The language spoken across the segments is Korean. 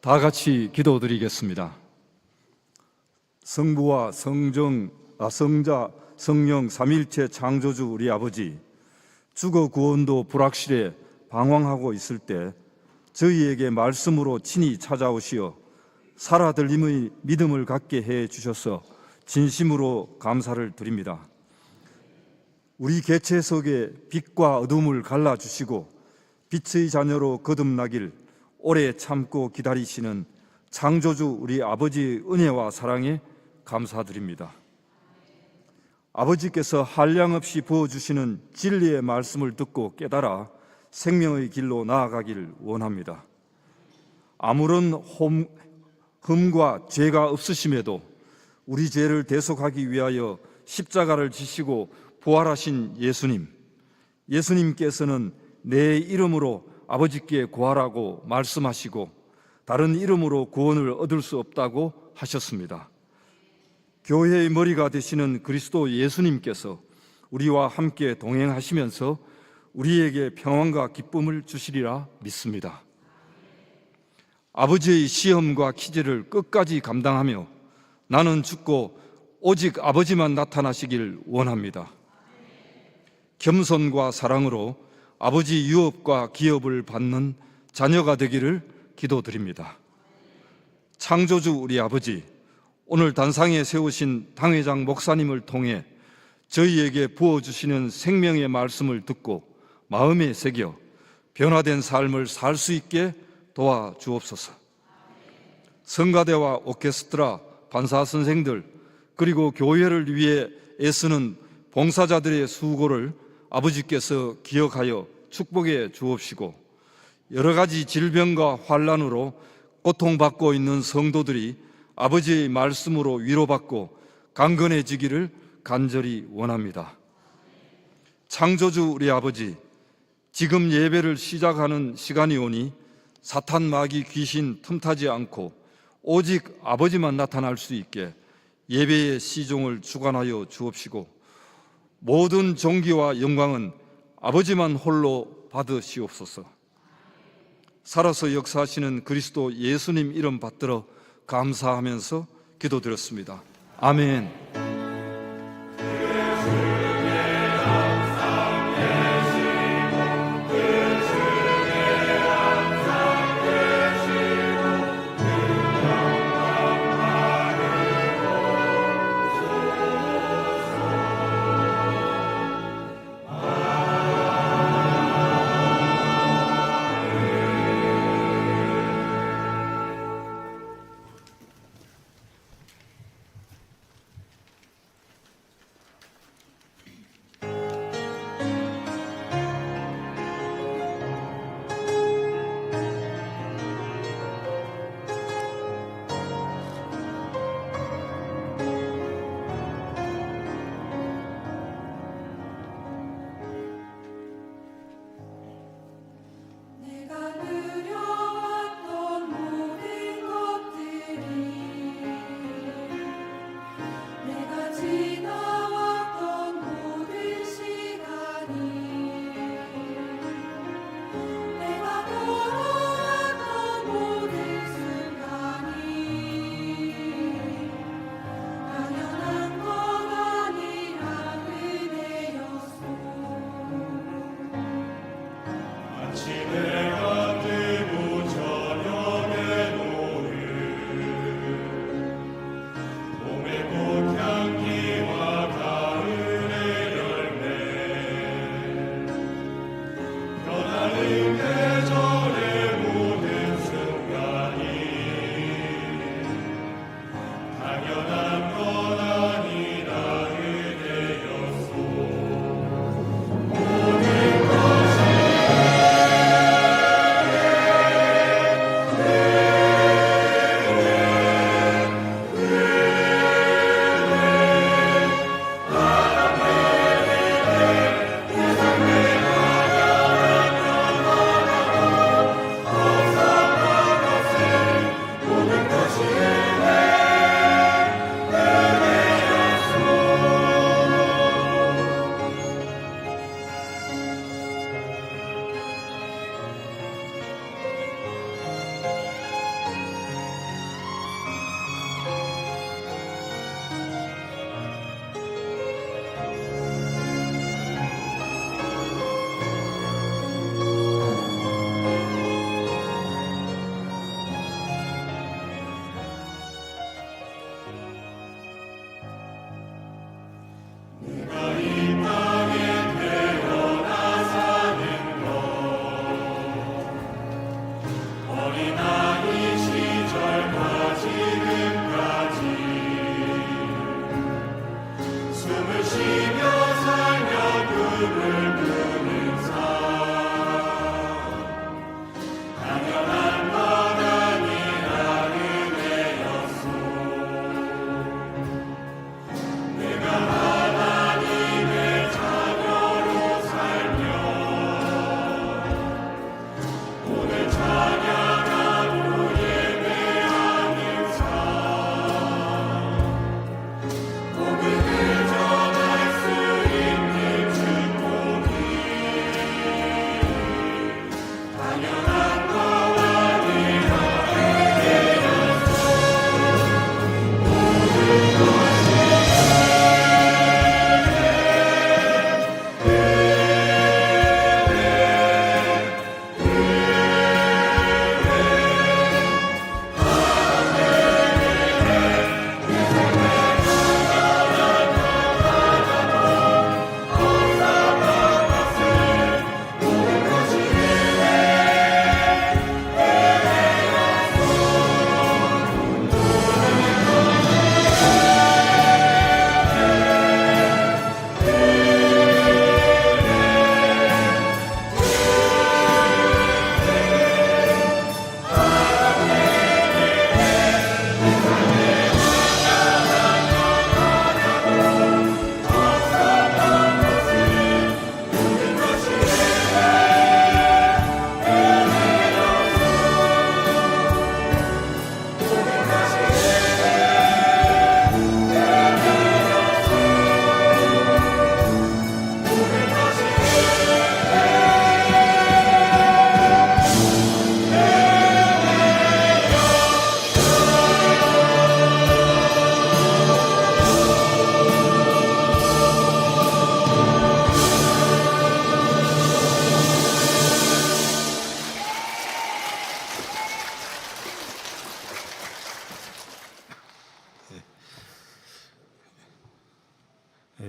다 같이 기도드리겠습니다. 성부와 성자, 성령 삼일체 창조주 우리 아버지, 주거 구원도 불확실해 방황하고 있을 때 저희에게 말씀으로 친히 찾아오시어 살아들림의 믿음을 갖게 해 주셔서 진심으로 감사를 드립니다. 우리 개체 속에 빛과 어둠을 갈라주시고 빛의 자녀로 거듭나길 오래 참고 기다리시는 창조주 우리 아버지의 은혜와 사랑에 감사드립니다. 아버지께서 한량없이 부어주시는 진리의 말씀을 듣고 깨달아 생명의 길로 나아가길 원합니다. 아무런 흠과 죄가 없으심에도 우리 죄를 대속하기 위하여 십자가를 지시고 부활하신 예수님께서는 내 이름으로 아버지께 구하라고 말씀하시고 다른 이름으로 구원을 얻을 수 없다고 하셨습니다. 교회의 머리가 되시는 그리스도 예수님께서 우리와 함께 동행하시면서 우리에게 평안과 기쁨을 주시리라 믿습니다. 아버지의 시험과 키즈를 끝까지 감당하며 나는 죽고 오직 아버지만 나타나시길 원합니다. 겸손과 사랑으로 아버지 유업과 기업을 받는 자녀가 되기를 기도드립니다. 창조주 우리 아버지, 오늘 단상에 세우신 당회장 목사님을 통해 저희에게 부어주시는 생명의 말씀을 듣고 마음에 새겨 변화된 삶을 살 수 있게 도와주옵소서. 성가대와 오케스트라, 반사 선생들, 그리고 교회를 위해 애쓰는 봉사자들의 수고를 아버지께서 기억하여 축복해 주옵시고 여러 가지 질병과 환난으로 고통받고 있는 성도들이 아버지의 말씀으로 위로받고 강건해지기를 간절히 원합니다. 창조주 우리 아버지, 지금 예배를 시작하는 시간이 오니 사탄 마귀 귀신 틈타지 않고 오직 아버지만 나타날 수 있게 예배의 시종을 주관하여 주옵시고 모든 존귀와 영광은 아버지만 홀로 받으시옵소서. 살아서 역사하시는 그리스도 예수님 이름 받들어 감사하면서 기도드렸습니다. 아멘.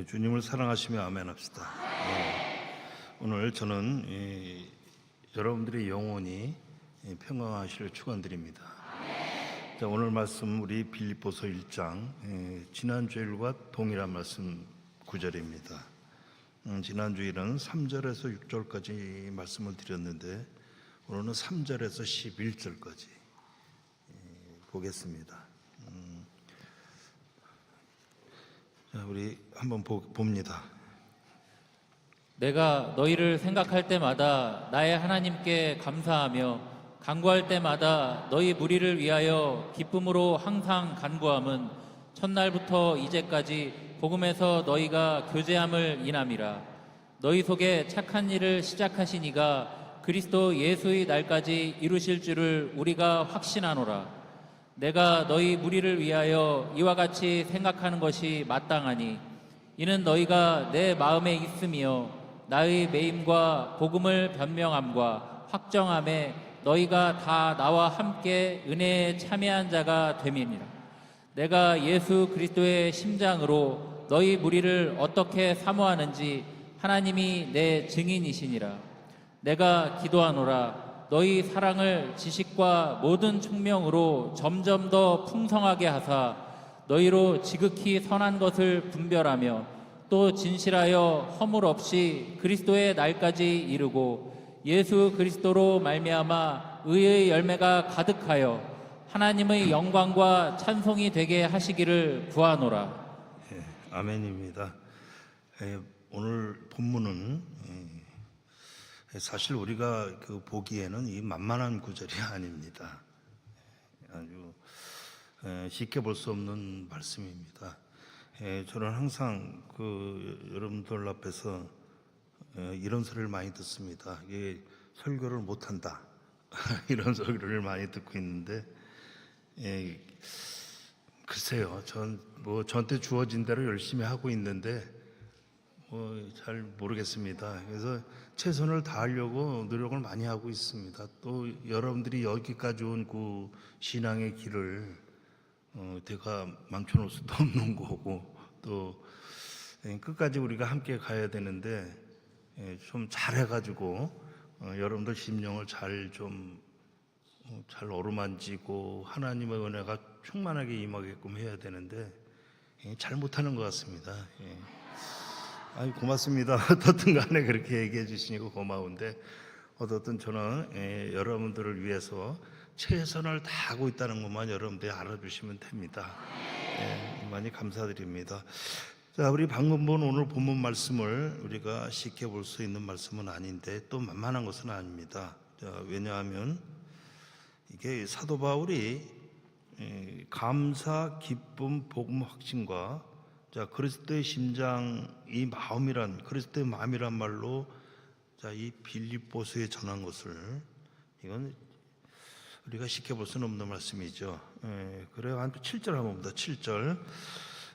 주님을 사랑하시며 아멘합시다. 오늘 저는 여러분들의 영혼이 평강하시길 축원드립니다. 자, 오늘 말씀 우리 빌립보서 1장 지난 주일과 동일한 말씀 9절입니다. 지난 주일은 3절에서 6절까지 말씀을 드렸는데 오늘은 3절에서 11절까지 보겠습니다. 자, 우리 한번 봅니다. 내가 너희를 생각할 때마다 나의 하나님께 감사하며 간구할 때마다 너희 무리를 위하여 기쁨으로 항상 간구함은 첫날부터 이제까지 복음에서 너희가 교제함을 인함이라. 너희 속에 착한 일을 시작하시니가 그리스도 예수의 날까지 이루실 줄을 우리가 확신하노라. 내가 너희 무리를 위하여 이와 같이 생각하는 것이 마땅하니 이는 너희가 내 마음에 있으며 나의 매임과 복음을 변명함과 확정함에 너희가 다 나와 함께 은혜에 참여한 자가 됨이니라. 내가 예수 그리스도의 심장으로 너희 무리를 어떻게 사모하는지 하나님이 내 증인이시니라. 내가 기도하노라. 너희 사랑을 지식과 모든 총명으로 점점 더 풍성하게 하사 너희로 지극히 선한 것을 분별하며 또 진실하여 허물 없이 그리스도의 날까지 이르고 예수 그리스도로 말미암아 의의 열매가 가득하여 하나님의 영광과 찬송이 되게 하시기를 구하노라. 아멘입니다. 오늘 본문은 사실 우리가 보기에는 이 만만한 구절이 아닙니다. 아주 쉽게 볼 수 없는 말씀입니다. 저는 항상 여러분들 앞에서 이런 소리를 많이 듣습니다. 이게 설교를 못한다 이런 소리를 많이 듣고 있는데 글쎄요, 저한테 주어진 대로 열심히 하고 있는데 잘 모르겠습니다. 그래서 최선을 다하려고 노력을 많이 하고 있습니다. 또 여러분들이 여기까지 온 그 신앙의 길을 제가 망쳐놓을 수도 없는 거고 또 끝까지 우리가 함께 가야 되는데 좀 잘해가지고 여러분들 심령을 잘 어루만지고 하나님의 은혜가 충만하게 임하게끔 해야 되는데 잘 못하는 것 같습니다. 고맙습니다. 어떻든 간에 그렇게 얘기해 주시니까 고마운데 어떻든 저는 여러분들을 위해서 최선을 다하고 있다는 것만 여러분들이 알아주시면 됩니다. 많이 감사드립니다. 자, 우리 방금 본 오늘 본문 말씀을 우리가 쉽게 볼 수 있는 말씀은 아닌데 또 만만한 것은 아닙니다. 자, 왜냐하면 이게 사도 바울이 감사, 기쁨, 복음 확신과 자, 그리스도의 심장이 마음이란 그리스도의 마음이란 말로 자, 이 빌립보서에 전한 것을 이건 우리가 쉽게 볼 수는 없는 말씀이죠. 그래요. 한 7절 한번 봅니다. 7절.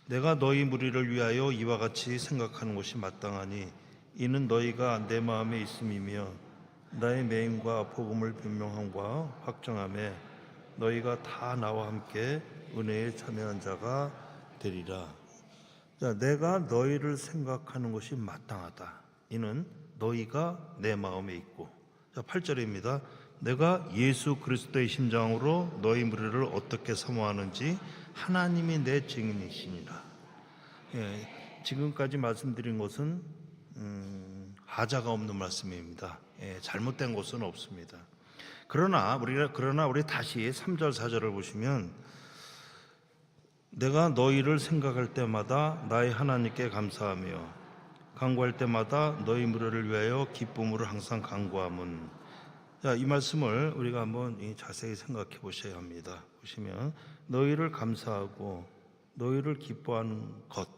내가 너희 무리를 위하여 이와 같이 생각하는 것이 마땅하니 이는 너희가 내 마음에 있음이며 나의 매임과 복음을 변명함과 확정함에 너희가 다 나와 함께 은혜에 참여한 자가 되리라. 자, 내가 너희를 생각하는 것이 마땅하다. 이는 너희가 내 마음에 있고. 자, 8절입니다. 내가 예수 그리스도의 심장으로 너희 무리를 어떻게 사모하는지 하나님이 내 증인이시니라. 지금까지 말씀드린 것은 하자가 없는 말씀입니다. 잘못된 것은 없습니다. 그러나 우리 다시 3절 4절을 보시면 내가 너희를 생각할 때마다 나의 하나님께 감사하며 간구할 때마다 너희 무리를 위하여 기쁨으로 항상 간구함은. 자, 이 말씀을 우리가 한번 자세히 생각해 보셔야 합니다. 보시면 너희를 감사하고 너희를 기뻐하는 것.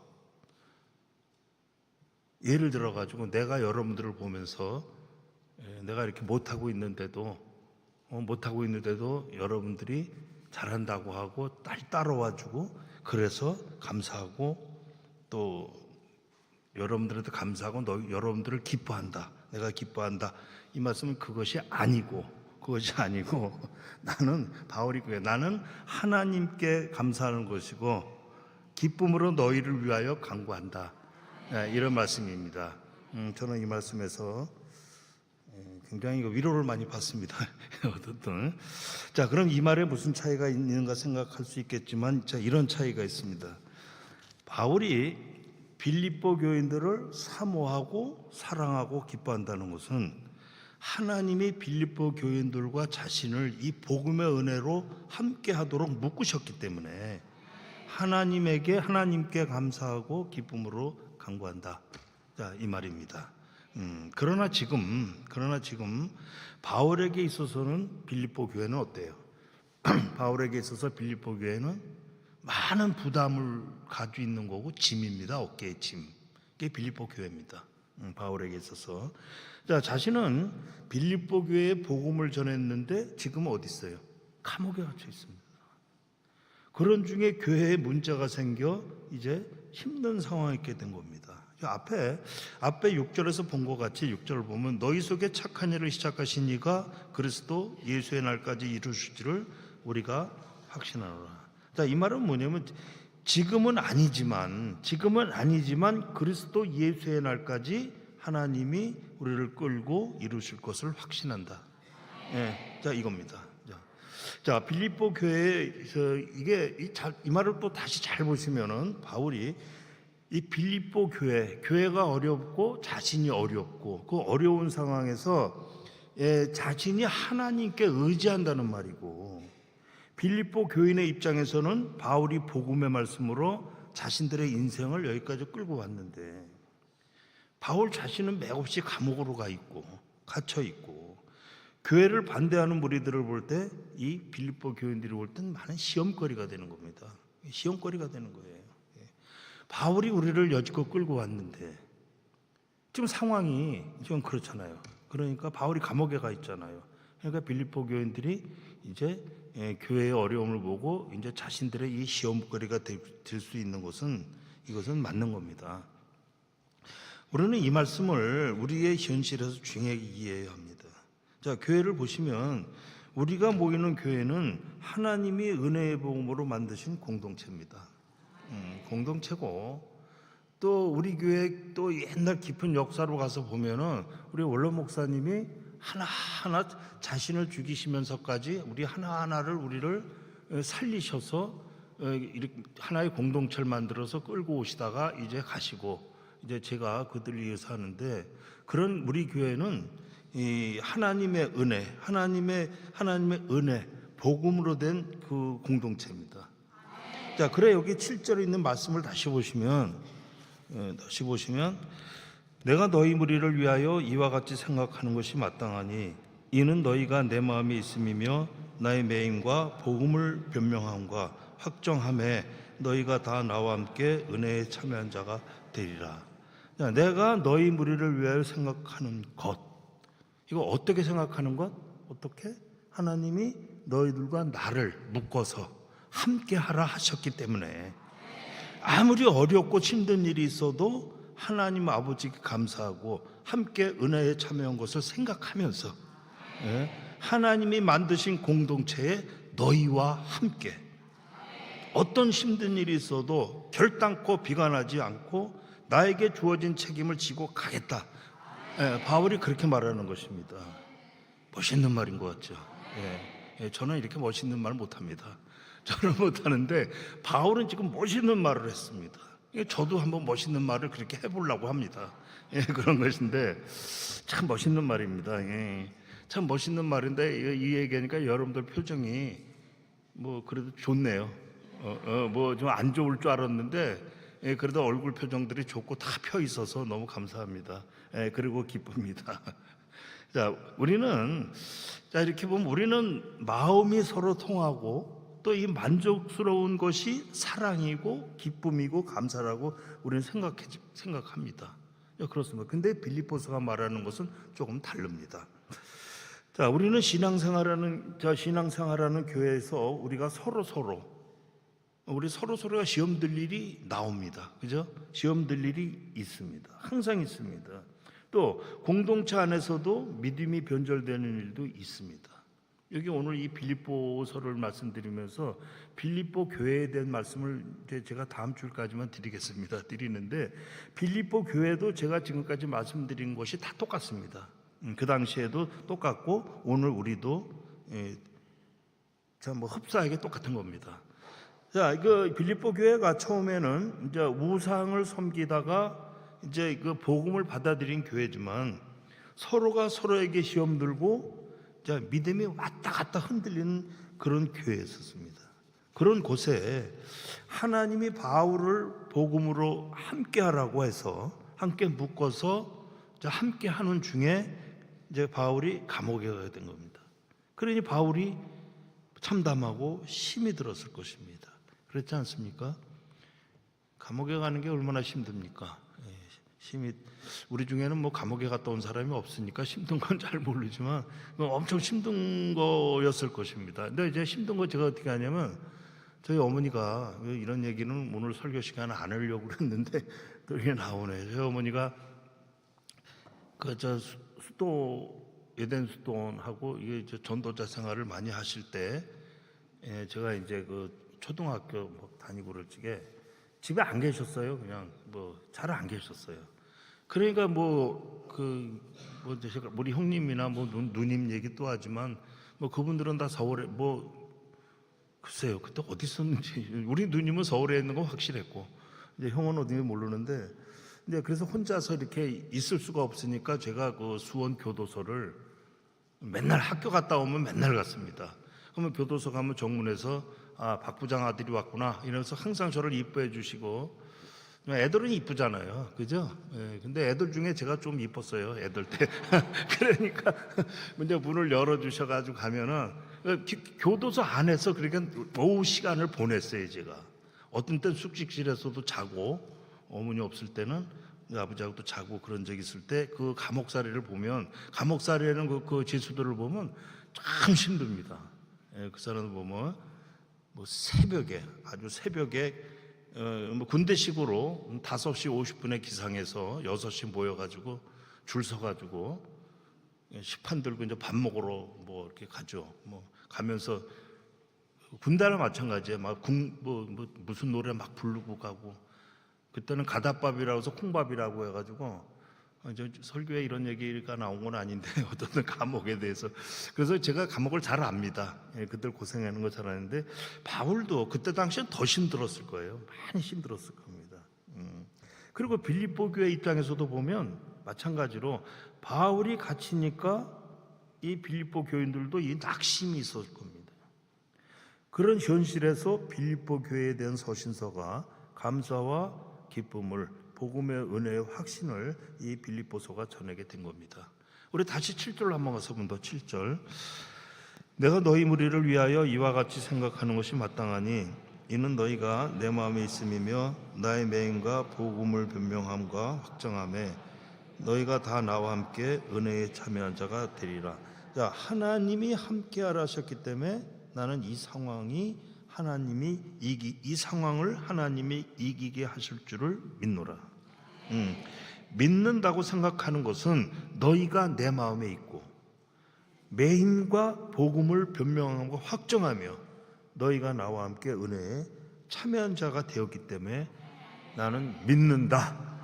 예를 들어 가지고 내가 여러분들을 보면서 내가 이렇게 못하고 있는데도 여러분들이 잘한다고 하고 따라와 주고 그래서 감사하고 또 여러분들한테 감사하고 여러분들을 기뻐한다. 내가 기뻐한다. 이 말씀은 그것이 아니고 나는 바울이 그래. 나는 하나님께 감사하는 것이고 기쁨으로 너희를 위하여 간구한다. 이런 말씀입니다. 저는 이 말씀에서 굉장히 위로를 많이 받습니다. 어떻든 자, 그럼 이 말에 무슨 차이가 있는가 생각할 수 있겠지만, 자, 이런 차이가 있습니다. 바울이 빌립보 교인들을 사모하고 사랑하고 기뻐한다는 것은 하나님이 빌립보 교인들과 자신을 이 복음의 은혜로 함께 하도록 묶으셨기 때문에 하나님께 감사하고 기쁨으로 간구한다. 자, 이 말입니다. 그러나 지금 바울에게 있어서는 빌립보 교회는 어때요? 바울에게 있어서 빌립보 교회는 많은 부담을 가지고 있는 거고 짐입니다. 어깨에 짐. 이게 빌립보 교회입니다. 바울에게 있어서. 자, 자신은 빌립보 교회에 복음을 전했는데 지금 어디 있어요? 감옥에 갇혀 있습니다. 그런 중에 교회에 문제가 생겨 이제 힘든 상황에 있게 된 겁니다. 앞에 6절에서 본 것 같이 6절을 보면 너희 속에 착한 일을 시작하신 이가 그리스도 예수의 날까지 이루시기를 우리가 확신하노라. 자, 이 말은 뭐냐면 지금은 아니지만 그리스도 예수의 날까지 하나님이 우리를 끌고 이루실 것을 확신한다. 예, 자, 이겁니다. 자, 빌립보 교회에서 이 말을 또 다시 잘 보시면은 바울이 이 빌립보 교회가 어렵고 자신이 어렵고 그 어려운 상황에서 자신이 하나님께 의지한다는 말이고, 빌립보 교인의 입장에서는 바울이 복음의 말씀으로 자신들의 인생을 여기까지 끌고 왔는데 바울 자신은 맥없이 감옥으로 갇혀 있고 교회를 반대하는 무리들을 볼 때 이 빌립보 교인들이 볼 땐 많은 시험거리가 되는 겁니다. 시험거리가 되는 거예요. 바울이 우리를 여지껏 끌고 왔는데 지금 상황이 좀 그렇잖아요. 그러니까 바울이 감옥에 가 있잖아요. 그러니까 빌립보 교인들이 이제 교회의 어려움을 보고 이제 자신들의 이 시험거리가 될 수 있는 이것은 맞는 겁니다. 우리는 이 말씀을 우리의 현실에서 중요하게 이해해야 합니다. 자, 교회를 보시면 우리가 모이는 교회는 하나님이 은혜의 복음으로 만드신 공동체입니다. 공동체고, 또 우리 교회 또 옛날 깊은 역사로 가서 보면은 우리 원로 목사님이 하나하나 자신을 죽이시면서까지 우리를 살리셔서 이렇게 하나의 공동체를 만들어서 끌고 오시다가 이제 가시고, 이제 제가 그들을 위해서 하는데, 그런 우리 교회는 이 하나님의 은혜, 복음으로 된 그 공동체입니다. 자, 그래 여기 7절에 있는 말씀을 다시 보시면 내가 너희 무리를 위하여 이와 같이 생각하는 것이 마땅하니 이는 너희가 내 마음에 있음이며 나의 매임과 복음을 변명함과 확정함에 너희가 다 나와 함께 은혜에 참여한 자가 되리라. 자, 내가 너희 무리를 위하여 생각하는 것, 이거 어떻게 생각하는 것? 어떻게? 하나님이 너희들과 나를 묶어서 함께 하라 하셨기 때문에 아무리 어렵고 힘든 일이 있어도 하나님 아버지께 감사하고 함께 은혜에 참여한 것을 생각하면서 하나님이 만드신 공동체에 너희와 함께 어떤 힘든 일이 있어도 결단코 비관하지 않고 나에게 주어진 책임을 지고 가겠다. 바울이 그렇게 말하는 것입니다. 멋있는 말인 것 같죠. 저는 이렇게 멋있는 말 못합니다. 저는 못하는데 바울은 지금 멋있는 말을 했습니다. 저도 한번 멋있는 말을 그렇게 해보려고 합니다. 그런 것인데 참 멋있는 말입니다. 참 멋있는 말인데 이 얘기하니까 여러분들 표정이 뭐 그래도 좋네요. 뭐 좀 안 좋을 줄 알았는데 그래도 얼굴 표정들이 좋고 다 펴 있어서 너무 감사합니다. 그리고 기쁩니다. 자, 이렇게 보면 우리는 마음이 서로 통하고 또 이 만족스러운 것이 사랑이고 기쁨이고 감사라고 우리는 생각합니다. 그렇습니다. 근데 빌립보서가 말하는 것은 조금 다릅니다. 자, 우리는 신앙생활하는 교회에서 우리가 서로가 시험 들 일이 나옵니다. 그죠? 시험 들 일이 있습니다. 항상 있습니다. 또 공동체 안에서도 믿음이 변절되는 일도 있습니다. 여기 오늘 이 빌립보서를 말씀드리면서 빌립보 교회에 대한 말씀을 이제 제가 다음 주까지만 드리는데 빌립보 교회도 제가 지금까지 말씀드린 것이 다 똑같습니다. 그 당시에도 똑같고 오늘 우리도 뭐 흡사하게 똑같은 겁니다. 자, 그 빌립보 교회가 처음에는 이제 우상을 섬기다가 이제 그 복음을 받아들인 교회지만 서로가 서로에게 시험 들고 믿음이 왔다 갔다 흔들리는 그런 교회였었습니다. 그런 곳에 하나님이 바울을 복음으로 함께하라고 해서 함께 묶어서 함께 하는 중에 이제 바울이 감옥에 가게 된 겁니다. 그러니 바울이 참담하고 힘이 들었을 것입니다. 그렇지 않습니까? 감옥에 가는 게 얼마나 힘듭니까? 힘이 우리 중에는 뭐 감옥에 갔다 온 사람이 없으니까 힘든 건 잘 모르지만 엄청 힘든 거였을 것입니다. 근데 이제 힘든 거 제가 어떻게 하냐면 저희 어머니가 이런 얘기는 오늘 설교 시간에 안 하려고 그랬는데 또 이게 나오네. 저희 어머니가 수도 에덴 수도원하고 이게 전도자 생활을 많이 하실 때 제가 이제 그 초등학교 다니고 그럴 적에 집에 안 계셨어요. 그냥 잘 안 계셨어요. 그러니까 우리 형님이나 누님 얘기 또 하지만 그분들은 다 서울에 글쎄요 그때 어디 있었는지 우리 누님은 서울에 있는 거 확실했고 이제 형은 어딘지 모르는데 이제 그래서 혼자서 이렇게 있을 수가 없으니까 제가 그 수원 교도소를 맨날 학교 갔다 오면 맨날 갔습니다. 그러면 교도소 가면 정문에서 박 부장 아들이 왔구나 이러면서 항상 저를 이뻐해 주시고 애들은 이쁘잖아요, 그죠? 근데 애들 중에 제가 좀 이뻤어요, 애들 때. 그러니까 이제 문을 열어 주셔가지고 가면은 교도소 안에서 그러니까 오후 시간을 보냈어요, 제가. 어떤 땐 숙직실에서도 자고 어머니 없을 때는 아버지하고도 자고 그런 적이 있을 때 그 감옥살이를 보면 감옥살이라는 그 죄수들을 보면 참 힘듭니다. 그 사람을 보면 새벽에 아주 새벽에 군대식으로 5시 50분에 기상해서 6시 모여가지고 줄 서가지고 식판 들고 이제 밥 먹으러 이렇게 가죠. 가면서 군대랑 마찬가지예요. 무슨 노래 막 부르고 가고 그때는 가다밥이라고 해서 콩밥이라고 해가지고 설교에 이런 얘기가 나온 건 아닌데 어떤 감옥에 대해서 그래서 제가 감옥을 잘 압니다. 그들 고생하는 거 잘 아는데 바울도 그때 당시엔 더 힘들었을 거예요. 많이 힘들었을 겁니다. 그리고 빌립보 교회 입장에서도 보면 마찬가지로 바울이 갇히니까 이 빌립보 교인들도 이 낙심이 있었을 겁니다. 그런 현실에서 빌립보 교회에 대한 서신서가 감사와 기쁨을 복음의 은혜의 확신을 이 빌립보서가 전하게 된 겁니다. 우리 다시 7절로 한번 가서 보면 7절 내가 너희 무리를 위하여 이와 같이 생각하는 것이 마땅하니 이는 너희가 내 마음에 있음이며 나의 매임과 복음을 변명함과 확정함에 너희가 다 나와 함께 은혜에 참여한 자가 되리라. 자, 하나님이 함께하라 하셨기 때문에 나는 이 상황을 하나님이 이기게 하실 줄을 믿노라. 믿는다고 생각하는 것은 너희가 내 마음에 있고 매임과 복음을 변명하고 확정하며 너희가 나와 함께 은혜에 참여한 자가 되었기 때문에 나는 믿는다.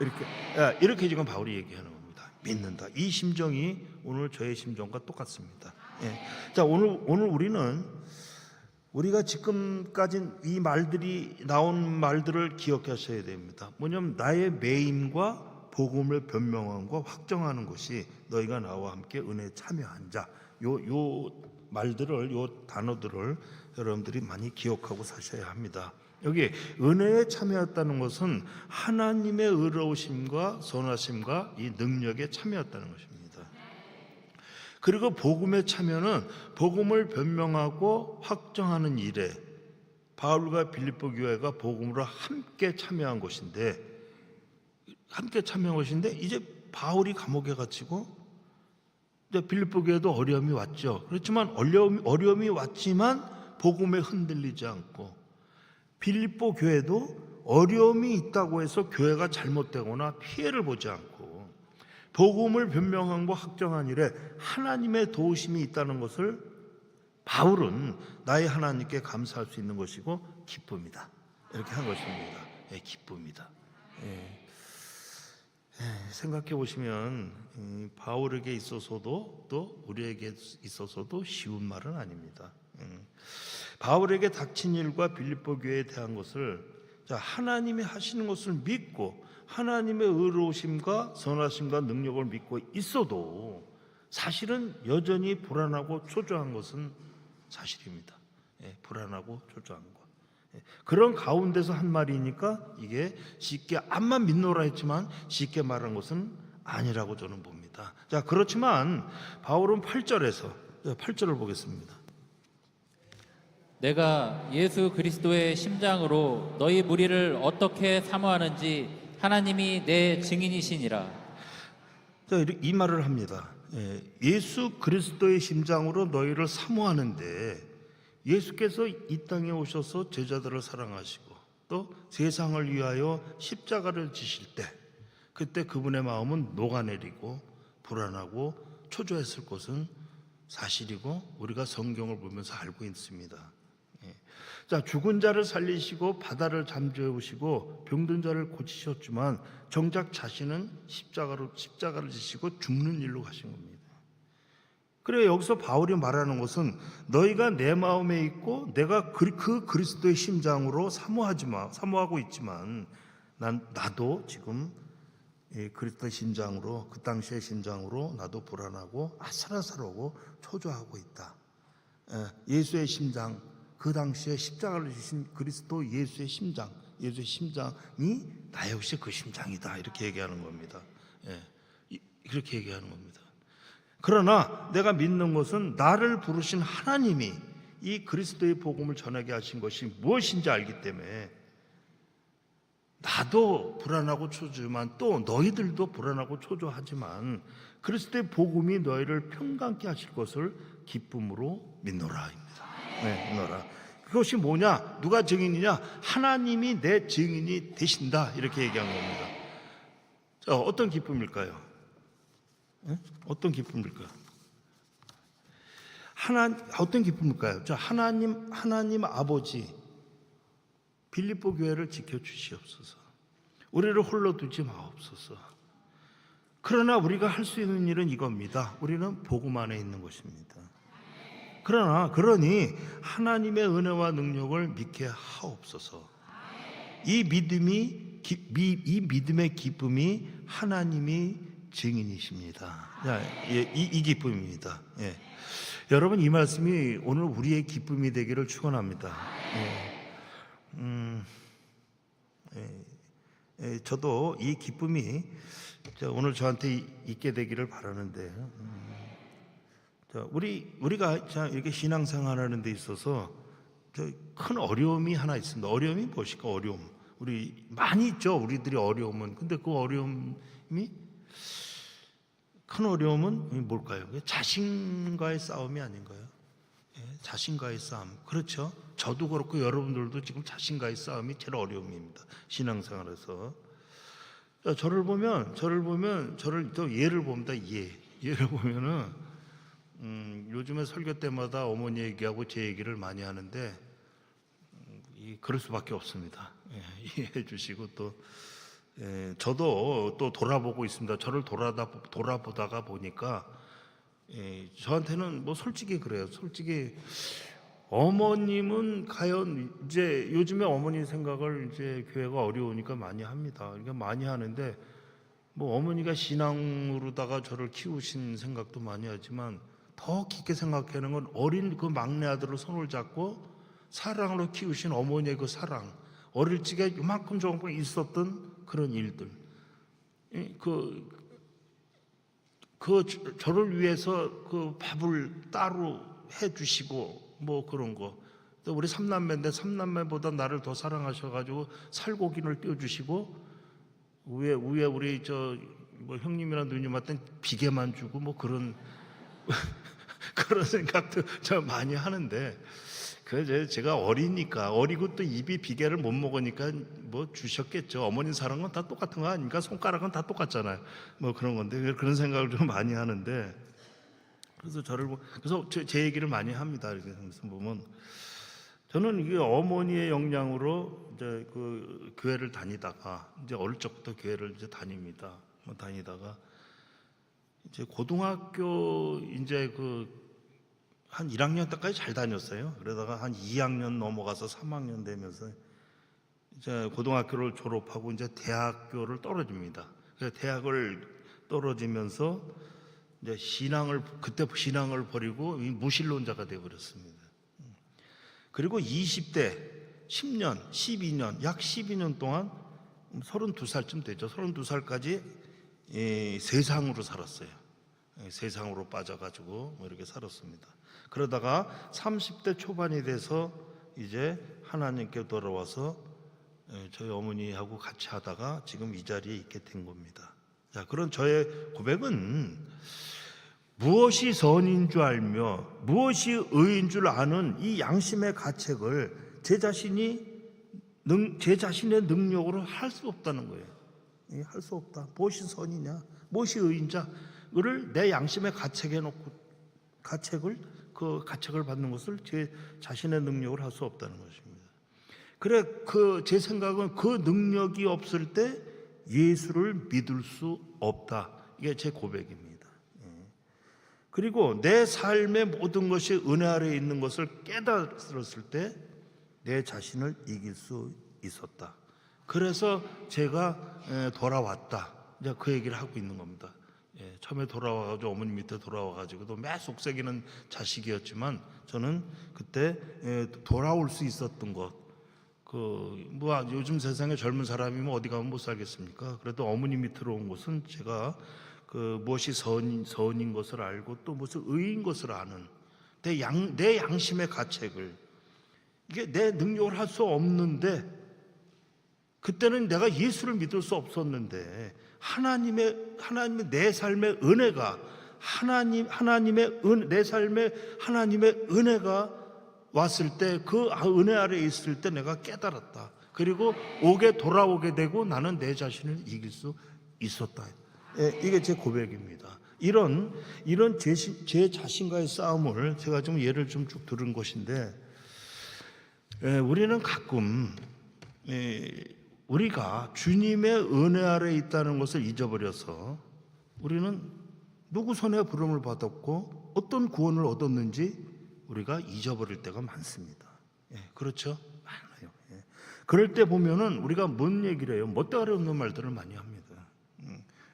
이렇게 지금 바울이 얘기하는 겁니다. 믿는다. 이 심정이 오늘 저의 심정과 똑같습니다. 자, 오늘 우리가 지금까지 이 말들이 나온 말들을 기억하셔야 됩니다. 뭐냐면 나의 매임과 복음을 변명함과 확정하는 것이 너희가 나와 함께 은혜에 참여한 자. 요 말들을 요 단어들을 여러분들이 많이 기억하고 사셔야 합니다. 여기 은혜에 참여했다는 것은 하나님의 의로우심과 선하심과 이 능력에 참여했다는 것입니다. 그리고 복음의 참여는 복음을 변명하고 확정하는 일에 바울과 빌립보 교회가 복음으로 함께 참여한 것인데 이제 바울이 감옥에 갇히고 이제 빌립보 교회도 어려움이 왔죠. 그렇지만 어려움이 왔지만 복음에 흔들리지 않고 빌립보 교회도 어려움이 있다고 해서 교회가 잘못되거나 피해를 보지 않고 복음을 변명한 거 확정한 일에 하나님의 도우심이 있다는 것을 바울은 나의 하나님께 감사할 수 있는 것이고 기쁨이다. 이렇게 한 것입니다. 예, 기쁨이다. 예. 생각해 보시면 바울에게 있어서도 또 우리에게 있어서도 쉬운 말은 아닙니다. 바울에게 닥친 일과 빌립보 교회에 대한 것을 하나님이 하시는 것을 믿고 하나님의 의로우심과 선하심과 능력을 믿고 있어도 사실은 여전히 불안하고 초조한 것은 사실입니다. 불안하고 초조한 것. 그런 가운데서 한 말이니까 이게 쉽게 암만 믿노라 했지만 쉽게 말한 것은 아니라고 저는 봅니다. 자, 그렇지만 바울은 8절을 보겠습니다. 내가 예수 그리스도의 심장으로 너희 무리를 어떻게 사모하는지 하나님이 내 증인이시니라. 자, 이 말을 합니다. 예수 그리스도의 심장으로 너희를 사모하는데 예수께서 이 땅에 오셔서 제자들을 사랑하시고 또 세상을 위하여 십자가를 지실 때 그때 그분의 마음은 녹아내리고 불안하고 초조했을 것은 사실이고 우리가 성경을 보면서 알고 있습니다. 자, 죽은 자를 살리시고 바다를 잠재우시고 병든 자를 고치셨지만 정작 자신은 십자가를 지시고 죽는 일로 가신 겁니다. 그래, 여기서 바울이 말하는 것은 너희가 내 마음에 있고 내가 그 그리스도의 심장으로 사모하고 있지만 나도 지금 그리스도의 심장으로, 그 당시의 심장으로 나도 불안하고 아슬아슬하고 초조하고 있다. 예수의 심장, 그 당시에 십자가를 지신 그리스도 예수의 심장이 나 역시 그 심장이다, 이렇게 얘기하는 겁니다. 이렇게 얘기하는 겁니다. 그러나 내가 믿는 것은 나를 부르신 하나님이 이 그리스도의 복음을 전하게 하신 것이 무엇인지 알기 때문에 나도 불안하고 초조하지만 또 너희들도 불안하고 초조하지만 그리스도의 복음이 너희를 평강케 하실 것을 기쁨으로 믿노라입니다. 믿노라. 그것이 뭐냐? 누가 증인이냐? 하나님이 내 증인이 되신다, 이렇게 얘기한 겁니다. 자, 어떤 기쁨일까요? 어떤 기쁨일까요? 어떤 기쁨일까요? 자, 하나님 아버지 빌립보 교회를 지켜주시옵소서. 우리를 홀로 두지 마옵소서. 그러나 우리가 할 수 있는 일은 이겁니다. 우리는 복음 안에 있는 것입니다. 그러니 하나님의 은혜와 능력을 믿게 하옵소서. 이 믿음의 기쁨이 하나님이 증인이십니다. 이 기쁨입니다. 여러분, 이 말씀이 오늘 우리의 기쁨이 되기를 축원합니다. 저도 이 기쁨이 오늘 저한테 있게 되기를 바라는데, 우리가 이렇게 신앙생활하는 데 있어서 큰 어려움이 하나 있습니다. 어려움이 무엇일까? 어려움. 우리 많이 있죠. 우리들이 어려움은. 근데 그 큰 어려움은 뭘까요? 자신과의 싸움이 아닌가요? 자신과의 싸움. 그렇죠. 저도 그렇고 여러분들도 지금 자신과의 싸움이 제일 어려움입니다. 신앙생활에서. 저를 보면 저를 또 예를 봅니다. 예를 보면은 요즘에 설교 때마다 어머니 얘기하고 제 얘기를 많이 하는데 그럴 수밖에 없습니다. 이해해 주시고 또 저도 또 돌아보고 있습니다. 저를 돌아보다가 보니까 저한테는 뭐 솔직히 그래요. 솔직히 어머님은 과연 이제 요즘에 어머니 생각을 이제 교회가 어려우니까 많이 합니다. 그러니까 많이 하는데 뭐 어머니가 신앙으로다가 저를 키우신 생각도 많이 하지만 더 깊게 생각하는 건 어린 그 막내 아들을 손을 잡고 사랑으로 키우신 어머니의 그 사랑, 어릴 적에 이만큼 조금 있었던 그런 일들, 저를 위해서 그 밥을 따로 해주시고 뭐 그런 거. 또 우리 삼남매인데 삼남매보다 나를 더 사랑하셔가지고 살고기를 띄워주시고 위에 우리 뭐 형님이나 누님한테 비계만 주고 뭐 그런 그런 생각도 저 많이 하는데. 제가 어리고 또 입이 비계를 못 먹으니까 뭐 주셨겠죠. 어머니 사랑은 다 똑같은 거 아닙니까? 손가락은 다 똑같잖아요. 뭐 그런 건데 그런 생각을 좀 많이 하는데 그래서 그래서 제 얘기를 많이 합니다. 이렇게 하면서 보면 저는 이게 어머니의 영향으로 이제 그 교회를 다니다가 이제 어릴 적부터 교회를 이제 다닙니다. 다니다가 이제 고등학교 이제 한 1학년 때까지 잘 다녔어요. 그러다가 한 2학년 넘어가서 3학년 되면서 이제 고등학교를 졸업하고 이제 대학교를 떨어집니다. 그래서 대학을 떨어지면서 이제 그때 신앙을 버리고 무신론자가 되어 버렸습니다. 그리고 20대 10년, 12년, 약 12년 동안 32살쯤 되죠. 32살까지 세상으로 살았어요. 세상으로 빠져가지고 이렇게 살았습니다. 그러다가 30대 초반이 돼서 이제 하나님께 돌아와서 저희 어머니하고 같이 하다가 지금 이 자리에 있게 된 겁니다. 자, 그런 저의 고백은 무엇이 선인 줄 알며 무엇이 의인 줄 아는 이 양심의 가책을 제 자신의 능력으로 할 수 없다는 거예요. 할 수 없다. 무엇이 선이냐, 무엇이 의인자를 내 양심의 가책에 놓고 그 가책을 받는 것을 제 자신의 능력으로 할 수 없다는 것입니다. 그래, 제 생각은 그 능력이 없을 때 예수를 믿을 수 없다. 이게 제 고백입니다. 그리고 내 삶의 모든 것이 은혜 아래에 있는 것을 깨달았을 때 내 자신을 이길 수 있었다. 그래서 제가 돌아왔다. 이제 그 얘기를 하고 있는 겁니다. 처음에 돌아와가지고 어머니 밑에 돌아와가지고도 매 속삭이는 자식이었지만 저는 그때 돌아올 수 있었던 것. 요즘 세상에 젊은 사람이면 어디 가면 못 살겠습니까? 그래도 어머니 밑으로 온 것은 제가 무엇이 선인 것을 알고 또 무엇이 의인 것을 아는 내 양심의 가책을, 이게 내 능력을 할 수 없는데, 그때는 내가 예수를 믿을 수 없었는데 하나님의 내 삶의 은혜가 내 삶에 하나님의 은혜가 왔을 때, 그 은혜 아래에 있을 때 내가 깨달았다. 그리고 돌아오게 되고 나는 내 자신을 이길 수 있었다. 이게 제 고백입니다. 이런 제 자신과의 싸움을 제가 좀 예를 좀 쭉 들은 것인데, 우리는 가끔 우리가 주님의 은혜 아래에 있다는 것을 잊어버려서 우리는 누구 손에 부름을 받았고 어떤 구원을 얻었는지 우리가 잊어버릴 때가 많습니다. 그렇죠? 많아요. 그럴 때 보면은 우리가 뭔 얘기를 해요? 멋대가리 없는 말들을 많이 합니다.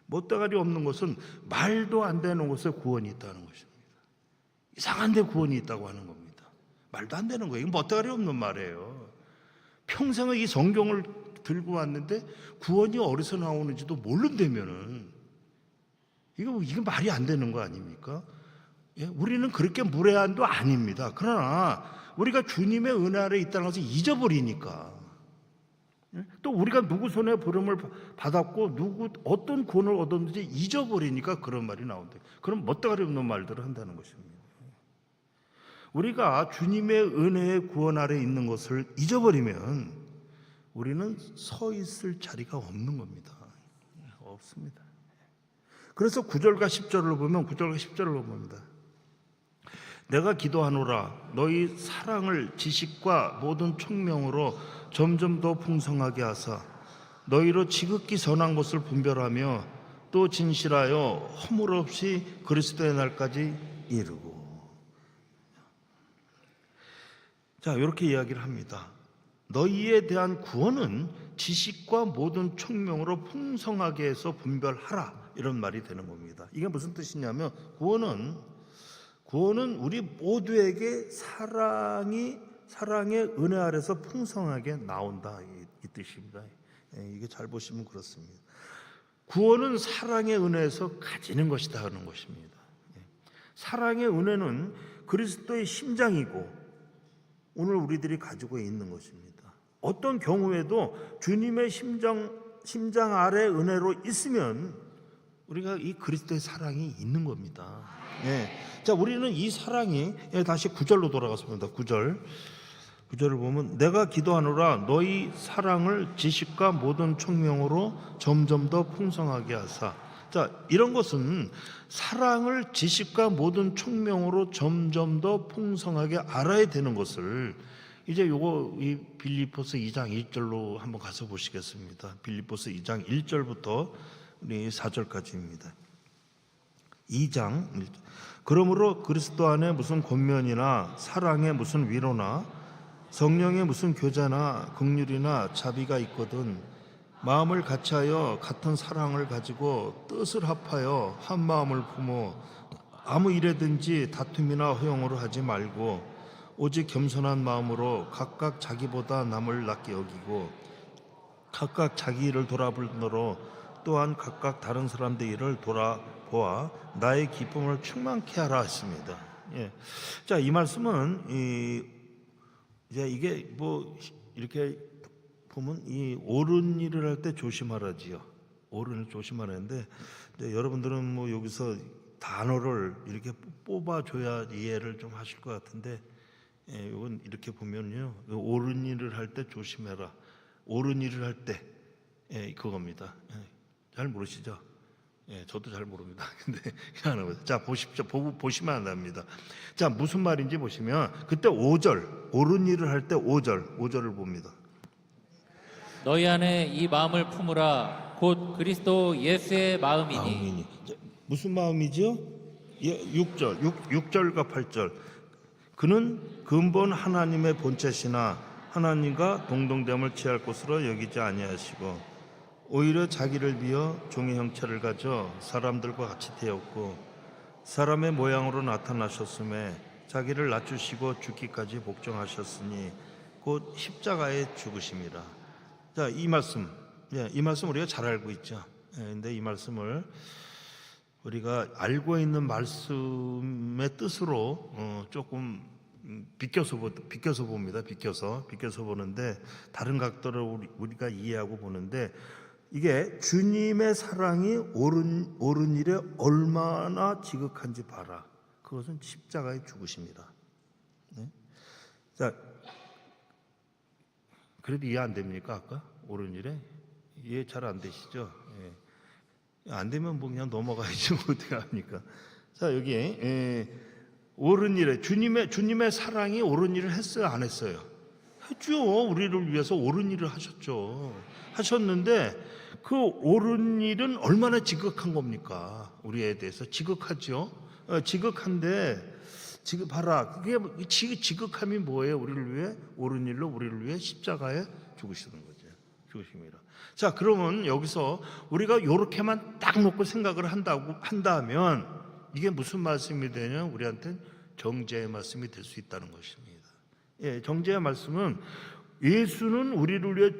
멋대가리 없는 것은 말도 안 되는 곳에 구원이 있다는 것입니다. 이상한 데 구원이 있다고 하는 겁니다. 말도 안 되는 거예요. 이건 멋대가리 없는 말이에요. 평생의 이 성경을 들고 왔는데 구원이 어디서 나오는지도 모른다면은 이거 말이 안 되는 거 아닙니까? 우리는 그렇게 무례한도 아닙니다. 그러나 우리가 주님의 은혜 아래에 있다는 것을 잊어버리니까, 또 우리가 누구 손에 부름을 받았고 어떤 구원을 얻었는지 잊어버리니까 그런 말이 나온다. 그럼 멋대가리 없는 말들을 한다는 것입니다. 우리가 주님의 은혜의 구원 아래에 있는 것을 잊어버리면 우리는 서 있을 자리가 없는 겁니다. 없습니다. 그래서 9절과 10절을 보면, 9절과 10절을 봅니다. 내가 기도하노라 너희 사랑을 지식과 모든 총명으로 점점 더 풍성하게 하사 너희로 지극히 선한 것을 분별하며 또 진실하여 허물 없이 그리스도의 날까지 이르고. 자, 이렇게 이야기를 합니다. 너희에 대한 구원은 지식과 모든 총명으로 풍성하게 해서 분별하라, 이런 말이 되는 겁니다. 이게 무슨 뜻이냐면, 구원은 우리 모두에게 사랑의 은혜 아래서 풍성하게 나온다, 이 뜻입니다. 이게 잘 보시면 그렇습니다. 구원은 사랑의 은혜에서 가지는 것이다 하는 것입니다. 사랑의 은혜는 그리스도의 심장이고 오늘 우리들이 가지고 있는 것입니다. 어떤 경우에도 주님의 심장 아래 은혜로 있으면 우리가 이 그리스도의 사랑이 있는 겁니다. 자, 우리는 이 사랑이, 다시 9절로 돌아갔습니다. 9절을 보면 내가 기도하노라 너희 사랑을 지식과 모든 총명으로 점점 더 풍성하게 하사 자, 이런 것은 사랑을 지식과 모든 총명으로 점점 더 풍성하게 알아야 되는 것을 이제 요거 이 빌립보서 2장 1절로 한번 가서 보시겠습니다. 빌립보서 2장 1절부터 우리 4절까지입니다. 2장 1절. 그러므로 그리스도 안에 무슨 권면이나 사랑에 무슨 위로나 성령의 무슨 교제나 긍휼이나 자비가 있거든 마음을 같이하여 같은 사랑을 가지고 뜻을 합하여 한 마음을 품어 아무 일에든지 다툼이나 허용으로 하지 말고 오직 겸손한 마음으로 각각 자기보다 남을 낫게 여기고 각각 자기 일을 돌아볼 너로 또한 각각 다른 사람들 일을 돌아보아 나의 기쁨을 충만케 하라 했습니다. 예. 자, 이 말씀은 이게 뭐 이렇게 보면 이 옳은 일을 할 때 조심하라지요. 옳은 일 조심하라는데 여러분들은 뭐 여기서 단어를 이렇게 뽑아줘야 이해를 좀 하실 것 같은데 이건 이렇게 보면요, 옳은 일을 할 때 조심해라. 옳은 일을 할 때 그겁니다. 잘 모르시죠? 저도 잘 모릅니다. 근데 자, 보십시오. 보시면 안답니다. 자, 무슨 말인지 보시면 그때 5절 옳은 일을 할 때 5절을 봅니다. 너희 안에 이 마음을 품으라 곧 그리스도 예수의 마음이니. 자, 무슨 마음이죠? 6절과 8절. 그는 근본 하나님의 본체시나 하나님과 동등됨을 취할 것으로 여기지 아니하시고 오히려 자기를 비어 종의 형체를 가져 사람들과 같이 되었고 사람의 모양으로 나타나셨음에 자기를 낮추시고 죽기까지 복종하셨으니 곧 십자가에 죽으심이라. 자, 이 말씀 우리가 잘 알고 있죠. 근데 이 말씀을 우리가 알고 있는 말씀의 뜻으로 조금 비껴서 봅니다. 비껴서 보는데 다른 각도로 우리가 이해하고 보는데 이게 주님의 사랑이 옳은 일에 얼마나 지극한지 봐라. 그것은 십자가의 죽으심이다. 네? 자, 그래도 이해 안 됩니까? 아까 옳은 일에 이해 잘 안 되시죠? 안 되면 뭐 그냥 넘어가야지 뭐 어떻게 합니까? 자, 여기 옳은 일에 주님의 사랑이 옳은 일을 했어요, 안 했어요? 했죠. 우리를 위해서 옳은 일을 하셨는데 그 옳은 일은 얼마나 지극한 겁니까? 우리에 대해서 지극하죠. 지극한데 지금 봐라. 그게 지극함이 뭐예요? 우리를 위해 옳은 일로 우리를 위해 십자가에 죽으시는 거죠. 죽으심이라. 자, 그러면 여기서 우리가 이렇게만 딱 놓고 생각을 한다면 이게 무슨 말씀이 되냐? 우리한테는 정죄의 말씀이 될 수 있다는 것입니다. 정죄의 말씀은 예수는 우리를 위해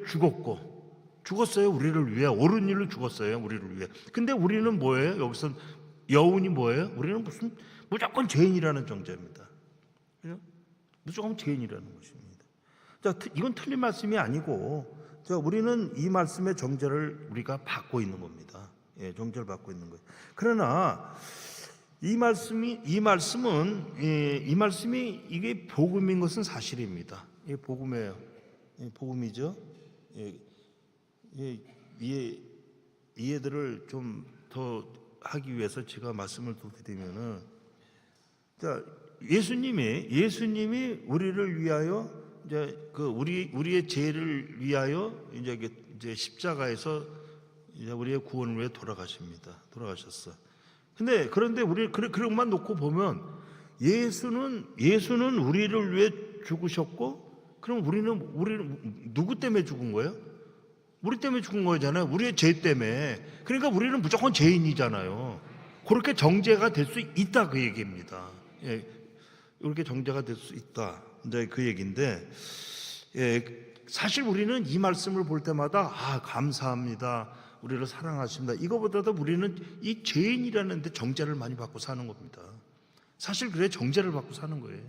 죽었어요. 우리를 위해 옳은 일로 죽었어요. 우리를 위해. 근데 우리는 뭐예요? 여기서 여운이 뭐예요? 우리는 무조건 죄인이라는 정죄입니다. 그죠? 무조건 죄인이라는 것입니다. 자, 이건 틀린 말씀이 아니고, 자, 우리는 이 말씀의 정죄를 우리가 받고 있는 겁니다. 정죄를 받고 있는 거예요. 그러나 이 말씀이 이게 복음인 것은 사실입니다. 이게 복음이에요. 복음이죠. 이해들을 좀 더 하기 위해서 제가 말씀을 드리면은, 자, 예수님이 우리를 위하여 이제 우리의 죄를 위하여 이제 십자가에서 이제 우리의 구원을 위해 돌아가셨어. 그런데 우리 그런 것만 놓고 보면 예수는 우리를 위해 죽으셨고, 그럼 우리는 누구 때문에 죽은 거예요? 우리 때문에 죽은 거잖아요. 우리의 죄 때문에. 그러니까 우리는 무조건 죄인이잖아요. 그렇게 정죄가 될 수 있다, 그 얘기입니다. 이렇게 정죄가 될 수 있다, 이제 그 얘기인데, 사실 우리는 이 말씀을 볼 때마다 감사합니다, 우리를 사랑하십니다, 이거보다도 우리는 이 죄인이라는 데 정죄를 많이 받고 사는 겁니다. 사실 그래, 정죄를 받고 사는 거예요.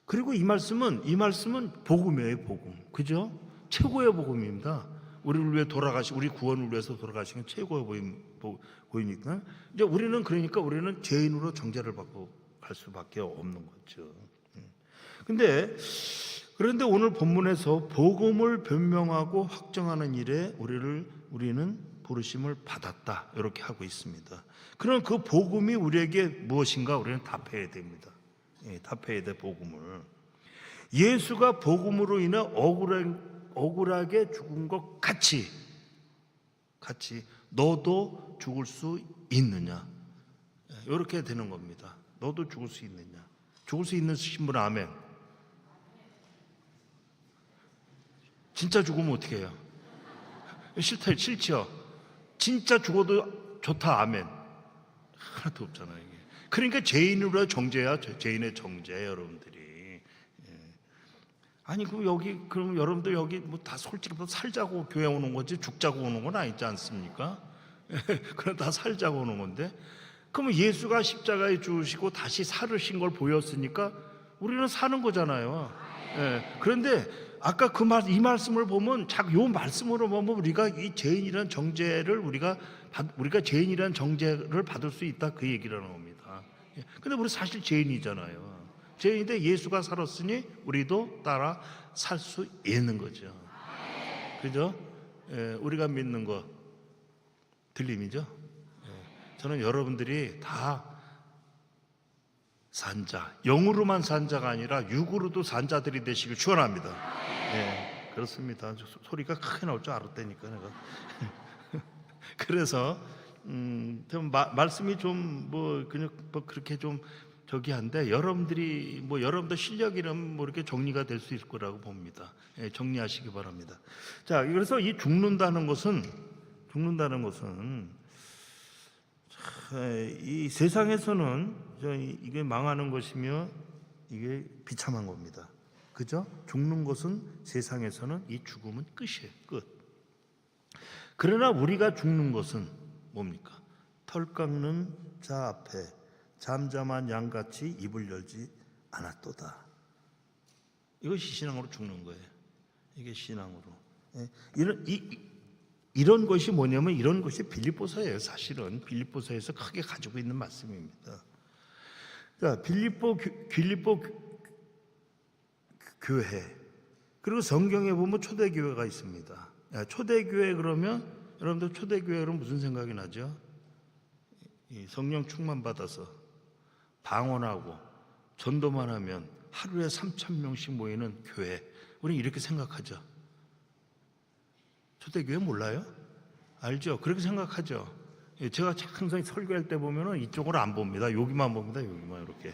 그리고 이 말씀은 복음이에요, 복음. 그죠? 최고의 복음입니다. 우리를 위해 우리 구원을 위해서 돌아가신 최고의 복음이니까 이제 우리는 죄인으로 정죄를 받고 갈 수밖에 없는 거죠. 그런데 오늘 본문에서 복음을 변명하고 확정하는 일에 우리는 부르심을 받았다 이렇게 하고 있습니다. 그럼 그 복음이 우리에게 무엇인가 우리는 답해야 됩니다. 답해야 돼 복음을. 예수가 복음으로 인해 억울하게 죽은 것 같이 너도 죽을 수 있느냐 이렇게 되는 겁니다. 너도 죽을 수 있느냐. 죽을 수 있는 신분 아멘. 진짜 죽으면 어떻게 해요? 싫죠. 진짜 죽어도 좋다 아멘. 하나도 없잖아요 이게. 그러니까 죄인으로 정죄야. 죄인의 정죄 여러분들이. 아니 그럼 여러분들 여기 뭐 다 솔직히 살자고 교회 오는 거지 죽자고 오는 건 아니지 않습니까? 그럼 다 살자고 오는 건데. 그러면 예수가 십자가에 죽으시고 다시 살으신 걸 보였으니까 우리는 사는 거잖아요. 그런데 아까 이 말씀을 보면 요 말씀으로 보면 우리가 이 죄인이라는 정죄를 우리가 죄인이라는 정죄를 받을 수 있다 그 얘기라는 겁니다. 근데 우리 사실 죄인이잖아요. 죄인인데 예수가 살았으니 우리도 따라 살 수 있는 거죠. 그죠? 우리가 믿는 거 들림이죠. 저는 여러분들이 다 산자, 영으로만 산자가 아니라 육으로도 산자들이 되시길 축원합니다. 그렇습니다. 소리가 크게 나올 줄 알았다니까 내가. 그래서 좀 말씀이 좀 그냥 그렇게 좀 저기한데 여러분들이 여러분들 실력이라면 이렇게 정리가 될 수 있을 거라고 봅니다. 정리하시기 바랍니다. 자, 그래서 이 죽는다는 것은 이 세상에서는 이게 망하는 것이며 이게 비참한 겁니다. 그죠? 죽는 것은 세상에서는 이 죽음은 끝이에요. 끝. 그러나 우리가 죽는 것은 뭡니까? 털 깎는 자 앞에 잠잠한 양같이 입을 열지 않았도다. 이것이 신앙으로 죽는 거예요. 이게 신앙으로. 이런 것이 뭐냐면 이런 것이 빌립보서예요. 사실은 빌립보서에서 크게 가지고 있는 말씀입니다. 자, 빌립보 교회 그리고 성경에 보면 초대교회가 있습니다. 초대교회 그러면 여러분들 초대교회로 무슨 생각이 나죠? 성령 충만 받아서 방언하고 전도만 하면 하루에 3,000명씩 모이는 교회. 우리는 이렇게 생각하죠. 초대교회 몰라요? 알죠? 그렇게 생각하죠. 제가 항상 설교할 때 보면은 이쪽으로 안 봅니다. 여기만 봅니다. 여기만 이렇게.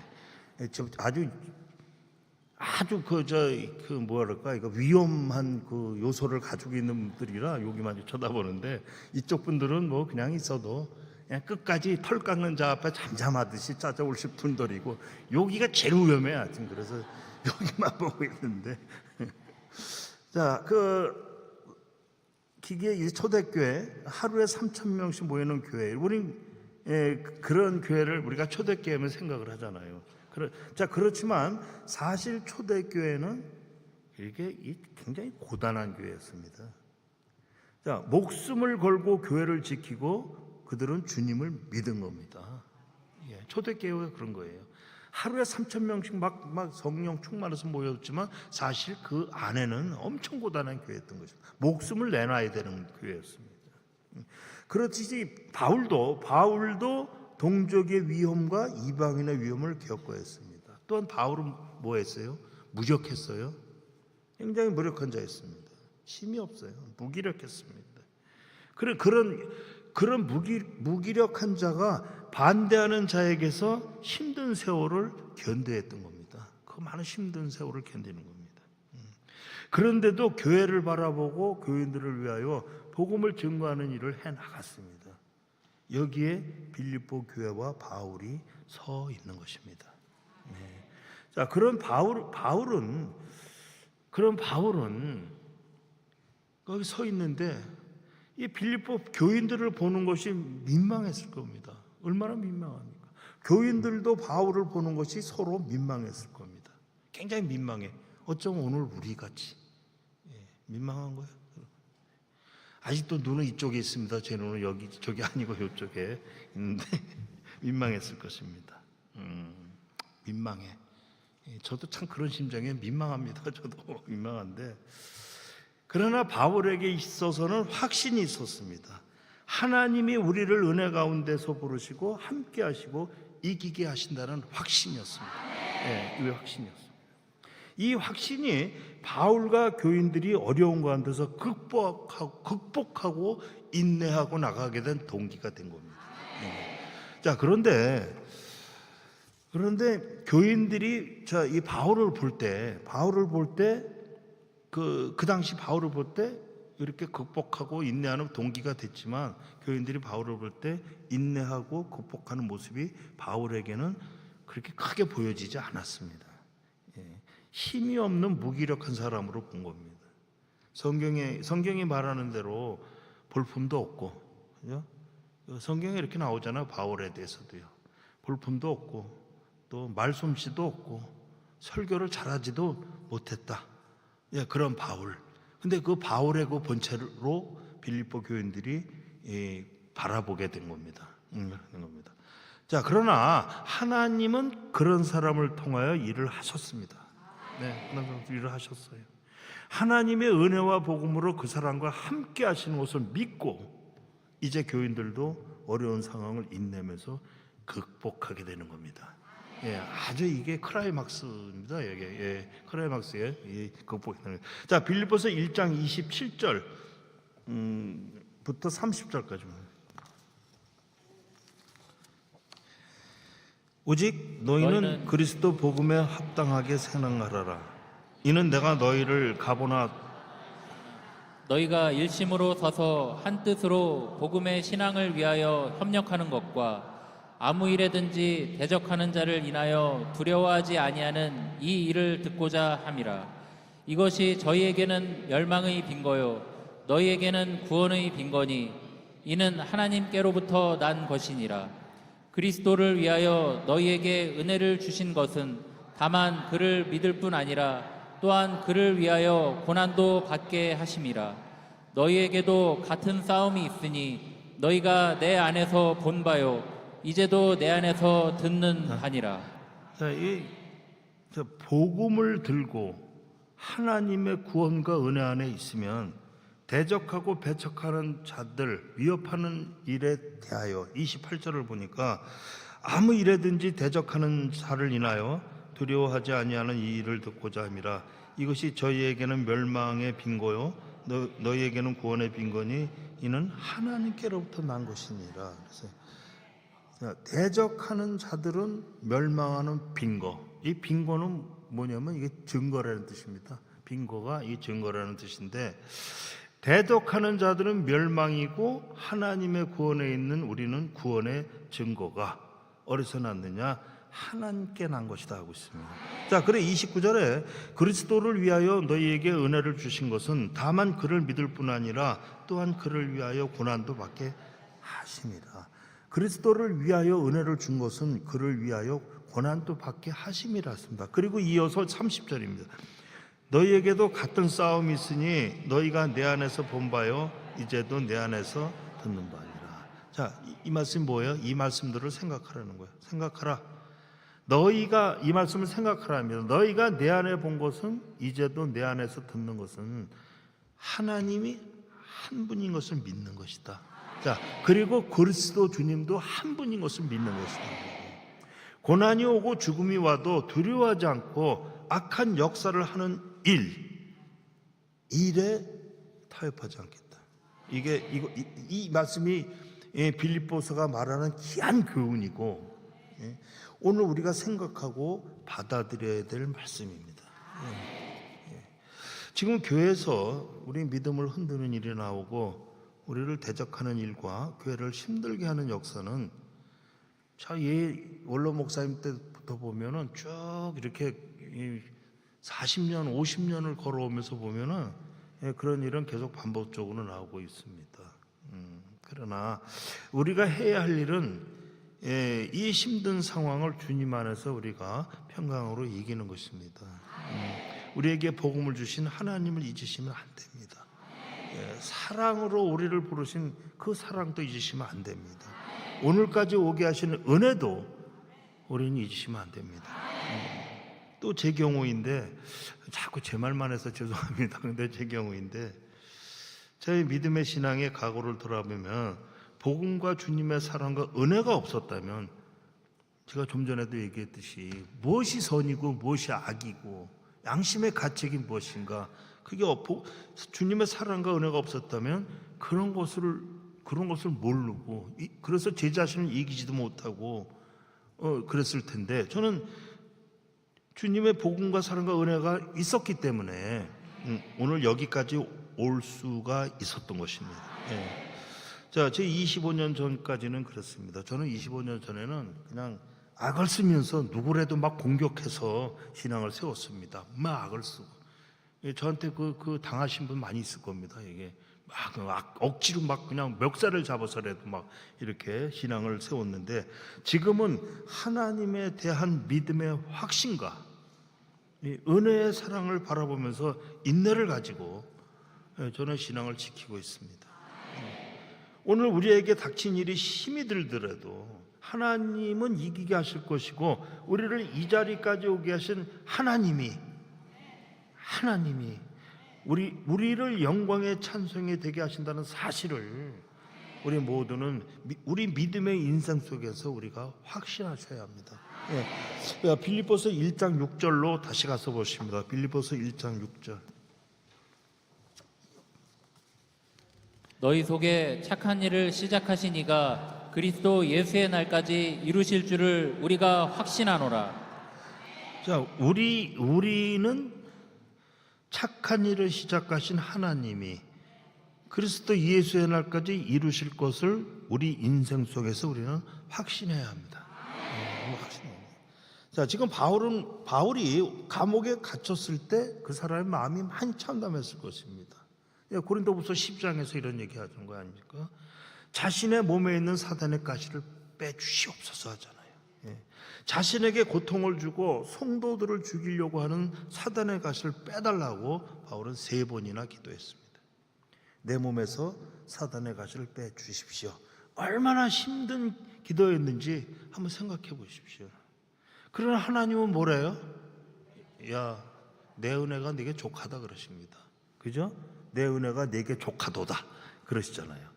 아주 뭐랄까 이거 위험한 그 요소를 가지고 있는 분들이라 여기만 쳐다보는데 이쪽 분들은 그냥 있어도 그냥 끝까지 털 깎는 자 앞에 잠잠하듯이 찾아오실 분들이고 여기가 제일 위험해 하여튼. 그래서 여기만 보고 있는데 자, 기계 초대교회 하루에 3,000명씩 모이는 교회. 우리 그런 교회를 우리가 초대교회면 생각을 하잖아요. 자, 그렇지만 사실 초대교회는 이게 굉장히 고단한 교회였습니다. 자, 목숨을 걸고 교회를 지키고 그들은 주님을 믿은 겁니다. 초대교회가 그런 거예요. 하루에 3,000명씩 막 성령 충만해서 모였지만 사실 그 안에는 엄청 고단한 교회였던 것입니다. 목숨을 내놔야 되는 교회였습니다. 그렇듯이 바울도 동족의 위험과 이방인의 위험을 겪어야 했습니다. 또한 바울은 뭐 했어요? 무력했어요. 굉장히 무력한 자였습니다. 힘이 없어요. 무기력했습니다. 그런 무기력한 자가 반대하는 자에게서 힘든 세월을 견뎌했던 겁니다. 그 많은 힘든 세월을 견디는 겁니다. 그런데도 교회를 바라보고 교인들을 위하여 복음을 증거하는 일을 해 나갔습니다. 여기에 빌립보 교회와 바울이 서 있는 것입니다. 자, 그런 바울은 거기 서 있는데 이 빌립보 교인들을 보는 것이 민망했을 겁니다. 얼마나 민망합니까? 교인들도 바울을 보는 것이 서로 민망했을 겁니다. 굉장히 민망해. 어쩌면 오늘 우리같이 민망한 거예요. 아직도 눈은 이쪽에 있습니다. 제 눈은 여기 저기 아니고 이쪽에 있는데 민망했을 것입니다. 민망해. 저도 참 그런 심정에 민망합니다. 저도 민망한데 그러나 바울에게 있어서는 확신이 있었습니다. 하나님이 우리를 은혜 가운데서 부르시고 함께 하시고 이기게 하신다는 확신이었습니다. 이 확신이었습니다. 이 확신이 바울과 교인들이 어려운 가운데서 극복하고 인내하고 나가게 된 동기가 된 겁니다. 자, 그런데 교인들이 이 바울을 볼 때 그 당시 바울을 볼 때 이렇게 극복하고 인내하는 동기가 됐지만, 교인들이 바울을 볼 때 인내하고 극복하는 모습이 바울에게는 그렇게 크게 보여지지 않았습니다. 힘이 없는 무기력한 사람으로 본 겁니다. 성경이 말하는 대로 볼품도 없고, 그죠? 성경에 이렇게 나오잖아요. 바울에 대해서도요. 볼품도 없고 또 말솜씨도 없고 설교를 잘하지도 못했다. 그런 바울. 근데 그 바울의 그 본체로 빌립보 교인들이 바라보게 된 겁니다. 자, 그러나 하나님은 그런 사람을 통하여 일을 하셨습니다. 일을 하셨어요. 하나님의 은혜와 복음으로 그 사람과 함께 하시는 것을 믿고 이제 교인들도 어려운 상황을 인내하면서 극복하게 되는 겁니다. 아주 이게 크라이막스입니다. 이게 크라이막스의 극복이라는. 자, 빌립보서 1장 27절 부터 30절까지입니다. 오직 너희는 그리스도 복음에 합당하게 생각하라. 이는 내가 너희를 가보나 너희가 일심으로 서서 한 뜻으로 복음의 신앙을 위하여 협력하는 것과 아무 일에든지 대적하는 자를 인하여 두려워하지 아니하는 이 일을 듣고자 함이라. 이것이 저희에게는 멸망의 빈거요 너희에게는 구원의 빈거니 이는 하나님께로부터 난 것이니라. 그리스도를 위하여 너희에게 은혜를 주신 것은 다만 그를 믿을 뿐 아니라 또한 그를 위하여 고난도 받게 하심이라. 너희에게도 같은 싸움이 있으니 너희가 내 안에서 본 바요 이제도 내 안에서 듣는 바니라. 자, 복음을 들고 하나님의 구원과 은혜 안에 있으면 대적하고 배척하는 자들, 위협하는 일에 대하여 28절을 보니까 아무 일에든지 대적하는 자를 인하여 두려워하지 아니하는 이 일을 듣고자 함이라. 이것이 저희에게는 멸망의 빈거요 너희에게는 구원의 빈거니 이는 하나님께로부터 난 것이니라. 그래서 대적하는 자들은 멸망하는 빈거. 이 빈거는 뭐냐면 이게 증거라는 뜻입니다. 빈거가 이 증거라는 뜻인데, 대적하는 자들은 멸망이고 하나님의 구원에 있는 우리는 구원의 증거가 어디서 났느냐? 하나님께 난 것이다 하고 있습니다. 자, 그래 29절에 그리스도를 위하여 너희에게 은혜를 주신 것은 다만 그를 믿을 뿐 아니라 또한 그를 위하여 고난도 받게 하심이라. 그리스도를 위하여 은혜를 준 것은 그를 위하여 고난도 받게 하심이라 했습니다. 그리고 이어서 30절입니다. 너희에게도 같은 싸움이 있으니 너희가 내 안에서 본 바요 이제도 내 안에서 듣는 바니라. 자, 이 말씀이 뭐예요? 이 말씀들을 생각하라는 거예요. 생각하라. 너희가 이 말씀을 생각하라면 너희가 내 안에 본 것은 이제도 내 안에서 듣는 것은 하나님이 한 분인 것을 믿는 것이다. 자, 그리고 그리스도 주님도 한 분인 것을 믿는 것이다. 고난이 오고 죽음이 와도 두려워하지 않고 악한 역사를 하는 일에 타협하지 않겠다. 이 말씀이 빌립보서가 말하는 귀한 교훈이고, 오늘 우리가 생각하고 받아들여야 될 말씀입니다. 지금 교회에서 우리 믿음을 흔드는 일이 나오고 우리를 대적하는 일과 교회를 힘들게 하는 역사는 원로 목사님 때부터 보면은 쭉 이렇게 40년, 50년을 걸어오면서 보면은 그런 일은 계속 반복적으로 나오고 있습니다. 그러나 우리가 해야 할 일은 이 힘든 상황을 주님 안에서 우리가 평강으로 이기는 것입니다. 우리에게 복음을 주신 하나님을 잊으시면 안 됩니다. 사랑으로 우리를 부르신 그 사랑도 잊으시면 안 됩니다. 오늘까지 오게 하시는 은혜도 우리는 잊으시면 안 됩니다. 또 제 경우인데, 자꾸 제 말만 해서 죄송합니다. 근데 제 경우인데, 저희 믿음의 신앙의 각오를 돌아보면 복음과 주님의 사랑과 은혜가 없었다면, 제가 좀 전에도 얘기했듯이 무엇이 선이고 무엇이 악이고 양심의 가책이 무엇인가, 그게 주님의 사랑과 은혜가 없었다면 그런 것을 모르고, 그래서 제 자신을 이기지도 못하고 그랬을 텐데, 저는 주님의 복음과 사랑과 은혜가 있었기 때문에 오늘 여기까지 올 수가 있었던 것입니다. 예. 자, 제 25년 전까지는 그렇습니다. 저는 25년 전에는 그냥 악을 쓰면서 누구라도 막 공격해서 신앙을 세웠습니다. 막 악을 쓰고. 예, 저한테 그 당하신 분 많이 있을 겁니다. 이게 막 억지로 막 그냥 멱살을 잡아서라도 막 이렇게 신앙을 세웠는데, 지금은 하나님에 대한 믿음의 확신과 이 은혜의 사랑을 바라보면서 인내를 가지고 저는 신앙을 지키고 있습니다. 오늘 우리에게 닥친 일이 힘이 들더라도 하나님은 이기게 하실 것이고, 우리를 이 자리까지 오게 하신 하나님이 우리를 영광의 찬송이 되게 하신다는 사실을 우리 모두는 우리 믿음의 인생 속에서 우리가 확신하셔야 합니다. 예. 빌립보서 1장 6절로 다시 가서 보십니다. 빌립보서 1장 6절. 너희 속에 착한 일을 시작하신 이가 그리스도 예수의 날까지 이루실 줄을 우리가 확신하노라. 자, 우리는 착한 일을 시작하신 하나님이 그리스도 예수의 날까지 이루실 것을 우리 인생 속에서 우리는 확신해야 합니다. 확신해야 합니다. 자, 지금 바울이 감옥에 갇혔을 때 그 사람의 마음이 많이 참담했을 것입니다. 고린도후서 10장에서 이런 얘기 하는 거 아닙니까? 자신의 몸에 있는 사단의 가시를 빼주시옵소서 하잖아요. 자신에게 고통을 주고 성도들을 죽이려고 하는 사단의 가시를 빼달라고 바울은 3번이나 기도했습니다. 내 몸에서 사단의 가시를 빼주십시오. 얼마나 힘든 기도였는지 한번 생각해 보십시오. 그러나 하나님은 뭐래요? 야, 내 은혜가 네게 족하다 그러십니다. 그죠? 내 은혜가 네게 족하도다 그러시잖아요.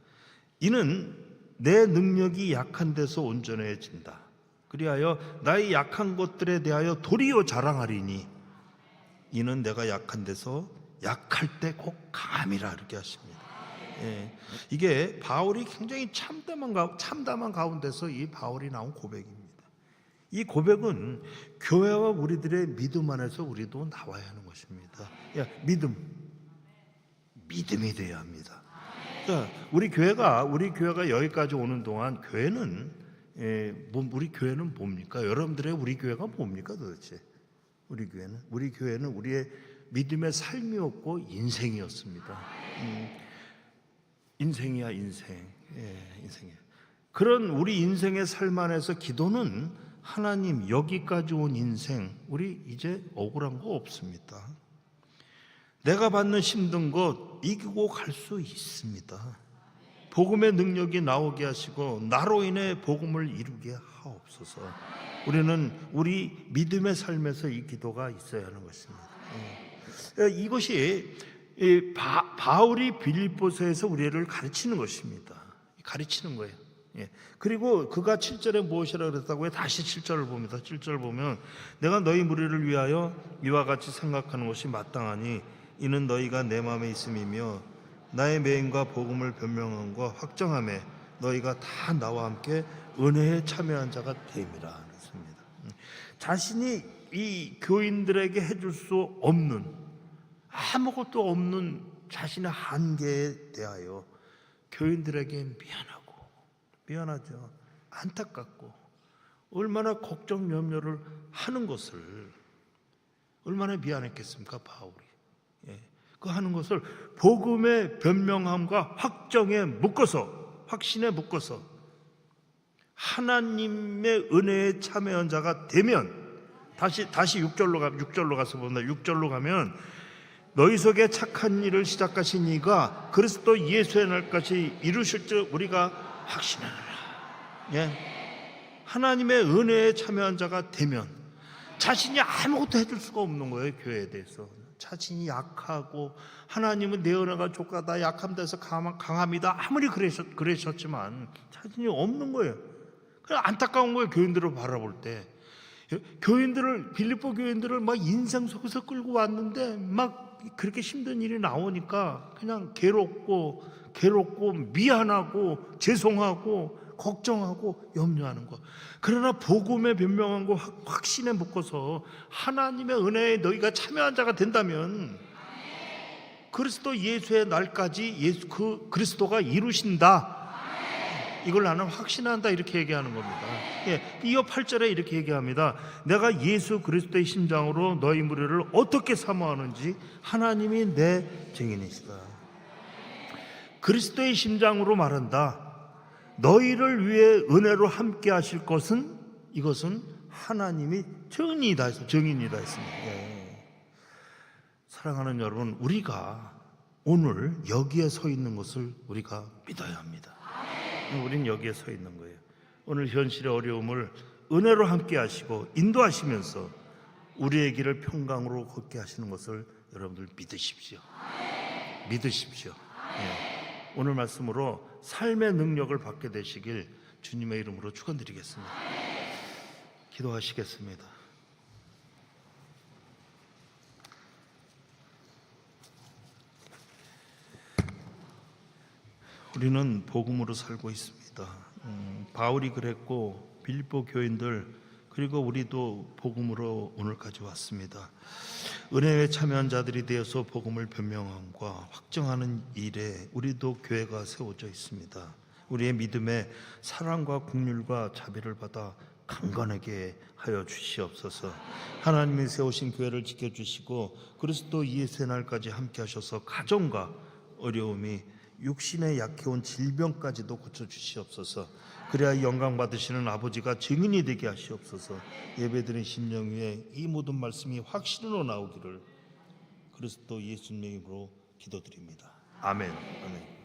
이는 내 능력이 약한 데서 온전해진다. 그리하여 나의 약한 것들에 대하여 도리어 자랑하리니 이는 내가 약한 데서 약할 때 곧 감이라 이렇게 하십니다. 예, 이게 바울이 굉장히 참담한 가운데서 이 바울이 나온 고백입니다. 이 고백은 교회와 우리들의 믿음 안에서 우리도 나와야 하는 것입니다. 믿음이 돼야 합니다. 자, 우리 교회가 여기까지 오는 동안 우리 교회는 뭡니까? 여러분들의 우리 교회가 뭡니까 도대체? 우리 교회는 우리의 믿음의 삶이었고 인생이었습니다. 인생이야 인생. 인생이야. 그런 우리 인생의 삶 안에서 기도는 하나님 여기까지 온 인생 우리 이제 억울한 거 없습니다. 내가 받는 힘든 것 이기고 갈 수 있습니다. 복음의 능력이 나오게 하시고 나로 인해 복음을 이루게 하옵소서. 우리는 우리 믿음의 삶에서 이 기도가 있어야 하는 것입니다. 이것이 바울이 빌립보서에서 우리를 가르치는 것입니다. 가르치는 거예요. 그리고 그가 7절에 무엇이라 그랬다고요? 다시 7절을 봅니다. 7절 보면 내가 너희 무리를 위하여 이와 같이 생각하는 것이 마땅하니 이는 너희가 내 마음에 있음이며 나의 매임과 복음을 변명함과 확정함에 너희가 다 나와 함께 은혜에 참여한 자가 됨이라 그랬습니다. 자신이 이 교인들에게 해줄 수 없는 아무것도 없는 자신의 한계에 대하여 교인들에게 미안하죠. 안타깝고 얼마나 걱정 염려를 하는 것을 얼마나 미안했겠습니까 바울이. 그 하는 것을 복음의 변명함과 확신에 묶어서 하나님의 은혜에 참여한 자가 되면 다시 6절로 가서 본다. 6절로 가면 너희 속에 착한 일을 시작하신 이가 그리스도 예수의 날까지 이루실 줄 우리가 확신하노라. 하나님의 은혜에 참여한 자가 되면 자신이 아무것도 해줄 수가 없는 거예요. 교회에 대해서 자신이 약하고 하나님은 내 은혜가 족하다 약함 데서 강합니다. 아무리 그러셨지만 자신이 없는 거예요. 그냥 안타까운 거예요. 교인들을 바라볼 때 교인들을 빌립보 교인들을 막 인생 속에서 끌고 왔는데 막 그렇게 힘든 일이 나오니까 그냥 괴롭고 미안하고 죄송하고 걱정하고 염려하는 거. 그러나 복음에 변명한 거 확신에 묶어서 하나님의 은혜에 너희가 참여한 자가 된다면 그리스도 예수의 날까지 그리스도가 이루신다. 이걸 나는 확신한다 이렇게 얘기하는 겁니다. 이어 8절에 이렇게 얘기합니다. 내가 예수 그리스도의 심장으로 너희 무리를 어떻게 사모하는지 하나님이 내 증인이시다. 그리스도의 심장으로 말한다. 너희를 위해 은혜로 함께 하실 것은 이것은 하나님이 증인이다 했습니다. 사랑하는 여러분, 우리가 오늘 여기에 서 있는 것을 우리가 믿어야 합니다. 우린 여기에 서 있는 거예요. 오늘 현실의 어려움을 은혜로 함께 하시고 인도하시면서 우리의 길을 평강으로 걷게 하시는 것을 여러분들 믿으십시오. 오늘 말씀으로 삶의 능력을 받게 되시길 주님의 이름으로 축원드리겠습니다. 기도하시겠습니다. 우리는 복음으로 살고 있습니다. 바울이 그랬고 빌립보 교인들 그리고 우리도 복음으로 오늘까지 왔습니다. 은혜에 참여한 자들이 되어서 복음을 변명함과 확정하는 일에 우리도 교회가 세워져 있습니다. 우리의 믿음에 사랑과 긍휼과 자비를 받아 강건하게 하여 주시옵소서. 하나님이 세우신 교회를 지켜주시고 그리스도 예수의 날까지 함께 하셔서 가정과 어려움이 육신에 약해온 질병까지도 고쳐주시옵소서. 그래야 영광 받으시는 아버지가 증인이 되게 하시옵소서. 예배드린 심령 위에 이 모든 말씀이 확신으로 나오기를 그리스도 예수님의 이름으로 기도드립니다. 아멘. 아멘.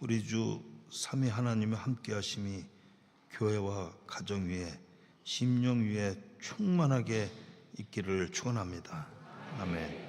우리 주 삼위 하나님의 함께하심이 교회와 가정 위에 심령 위에 충만하게 있기를 축원합니다. 아멘.